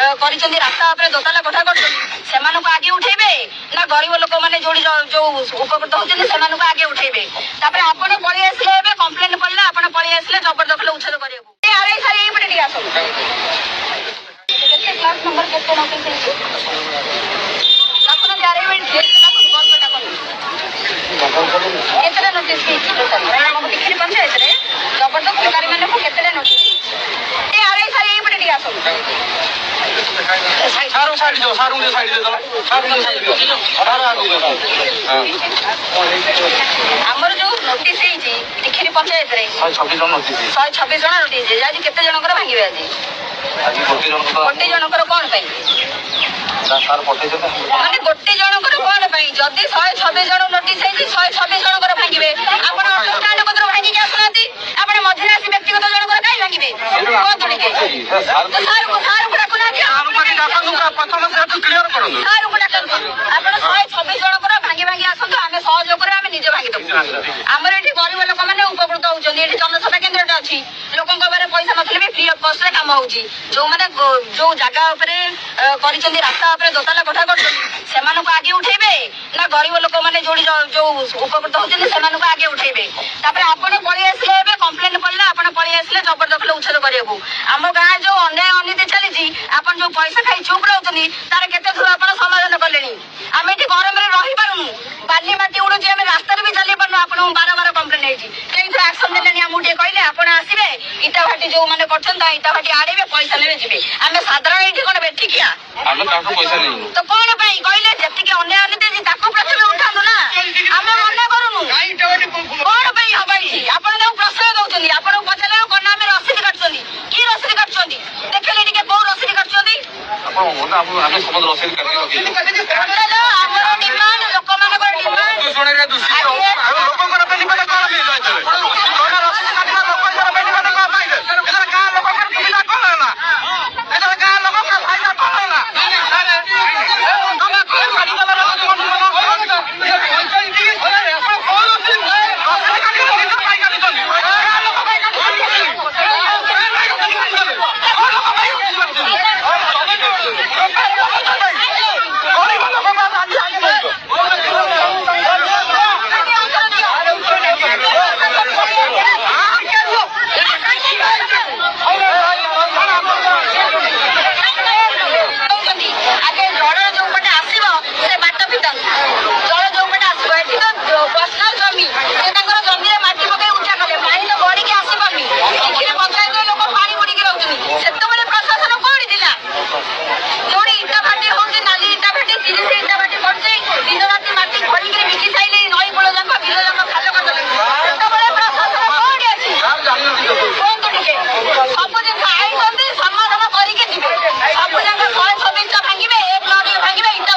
କରିଛନ୍ତି ରାସ୍ତା ଉପରେ ଦୋତାଲା କୋଠା କରୁଛନ୍ତି ସେମାନଙ୍କୁ ଆଗେ ଉଠେଇବେ ନା ଗରିବ ଲୋକମାନେ ଯୋଉଠି ଯୋଉ ଉପକୃତ ହଉଛନ୍ତି ସେମାନଙ୍କୁ ଆଗେ ଉଠେଇବେ? ତାପରେ ଆପଣ ପଳେଇ ଆସିଲେ ଏବେ କମ୍ପ୍ଲେନ ପଡିଲା ଆପଣ ପଳେଇ ଆସିଲେ ଜବରଦଖଲ ଉଚ୍ଛେଦ କରିବାକୁ। ଆରଆଇ ସାର୍ ଏଇପଟେ ଟିକେ ଆସନ୍ତୁ। କେତେ କ୍ଲାସ ନମ୍ବର କେତେ ନୋଟିସ୍ ହେଇଛି ଦେଖୁନାହାନ୍ତି ଆରଆଇ କେତେଟା ନୋଟିସ୍ ହେଇଛି ଆମ ଟିକିରି ପଞ୍ଚାୟତରେ ଜବରଦଖଲକାରୀ ମାନଙ୍କୁ କେତେଟା ନୋଟିସ୍ ହେଇଛି? ଆରଆଇ ସାର୍ ଏଇପଟେ ଟିକେ ଆସନ୍ତୁ। ଆମର ଯୋଉ ନୋଟିସ୍ ହେଇଛି ଟିକିରି ପଞ୍ଚାୟତରେ 126 ଜଣ ନୋଟିସ୍ ହେଇଛି। ଆଜି କେତେ ଜଣଙ୍କର ଭାଙ୍ଗିବେ? ଆଜି ଗୋଟେ ଜଣଙ୍କର କଣ ପାଇଁ? ମାନେ ଗୋଟେ ଜଣଙ୍କର କଣ ପାଇଁ? ଯଦି 126 ଜଣ ନୋଟିସ୍ ହେଇଛି 126 ଜଣଙ୍କର ଭାଙ୍ଗିବେ ଆପଣ ଅଟୋଷ୍ଟାଣ୍ଡ କତରୁ ଭାଙ୍ଗିକି ଆସୁନାହାନ୍ତି। ଆପଣ ମଝିରେ ଆସି ବ୍ୟକ୍ତିଗତ ଜଣଙ୍କର କାହିଁ ଭାଙ୍ଗିବେ? କୁହନ୍ତୁ ଟିକେ ସାର୍ଙ୍କୁ ଡାକୁନାହାନ୍ତି। ଆପଣ 126 ଜଣଙ୍କର ଭାଙ୍ଗି ଆସନ୍ତୁ ଆମେ ସହଯୋଗ କରି ଆମେ ନିଜେ ଭାଙ୍ଗିଦେବୁ। ଆମର ଏଠି ଗରିବ ଲୋକମାନେ ଉପକୃତ ହଉଛନ୍ତି। ଏଠି ଜନସେବା କେନ୍ଦ୍ରଟା ଅଛି ଲୋକଙ୍କ ପାଖରେ ପଇସା ନଥିଲେ ବି ଫ୍ରି ଅଫ୍ କଷ୍ଟରେ କାମ ହଉଛି। ଯୋଉମାନେ ଯୋଉ ଜାଗା ଉପରେ କରିଛନ୍ତି ରାସ୍ତା ଉପରେ ଦୋତାଲା କୋଠା କରୁଛନ୍ତି ସେମାନଙ୍କୁ ଆଗେ ଉଠେଇବେ ନା ଗରିବ ଲୋକମାନେ ଯୋଉଠି ଯୋଉ ଉପକୃତ ହଉଛନ୍ତି ସେମାନଙ୍କୁ ଆଗେ ଉଠେଇବେ? ତାପରେ ଆପଣ ପଳେଇ ଆସିଲେ ଏବେ କମ୍ପ୍ଲେନ ପଡିଲା ଆପଣ ପଳେଇ ଆସିଲେ ଜବରଦଖଲ ଉଚ୍ଛେଦ କରିବାକୁ। ଆମ ଗାଁ ଯୋଉ ଅନ୍ୟାୟ ଅନୀତି ଚାଲିଛି ଆପଣ ଯୋଉ ପଇସା ଖାଇ ଚୁପ୍ ରହୁଛନ୍ତି ତାର କେତେ ଥର ଆପଣ ସମାଧାନ କଲେଣି? ଆମେ ଏଠି ଗରମରେ ରହିପାରୁନୁ ବାଲି ମାଟି ଉଡୁଛି ଆମେ ରାସ୍ତାରେ ବି ଚାଲି ପାରୁନୁ। ଆପଣଙ୍କୁ ବାରବାର କମ୍ପ୍ଲେନ ହେଇଛି କେଇଥର ଆକ୍ସନ ଦେଲେଣି? ଆମକୁ ଟିକେ କହିଲେ ଆପଣ ଆସିବେ ଇଟା ଭାଟି ଯୋଉମାନେ କରୁଛନ୍ତି ଇଟା ଭାଟି ଆଣିବେ ପଇସା ନେବେ ଯିବେ। ଆମେ ସାଧାରଣ ଏଇଠି କଣ ବେଠିକିଆ ତ କଣ ପାଇଁ କହିଲେ? ଯେତିକି ଅନ୍ୟାୟ ଅନୀତି ତାକୁ ପ୍ରଥମେ ଉଠାନ୍ତୁ ନା ଆମେ ମନା କରୁନୁ। କଣ ପାଇଁ ହବ ଏଇଠି? ଆପଣ ତାକୁ ପ୍ରଶ୍ରୟ ଦଉଛନ୍ତି। ଆପଣଙ୍କୁ ପଚାରିଲେ କଣ ଆମେ ରସିଦ କାଟୁଛନ୍ତି? କି ରସିଦ କାଟୁଛନ୍ତି ଦେଖିଲେ ଟିକେ କୋଉ ରସିଦ କାଟୁଛନ୍ତି? ଆମର ଡିମାଣ୍ଡ ଲୋକମାନଙ୍କର ସବୁ ଯାକ 126ଟା ଭାଙ୍ଗିବେ 1 ଭାଙ୍ଗିବେ ଇଟା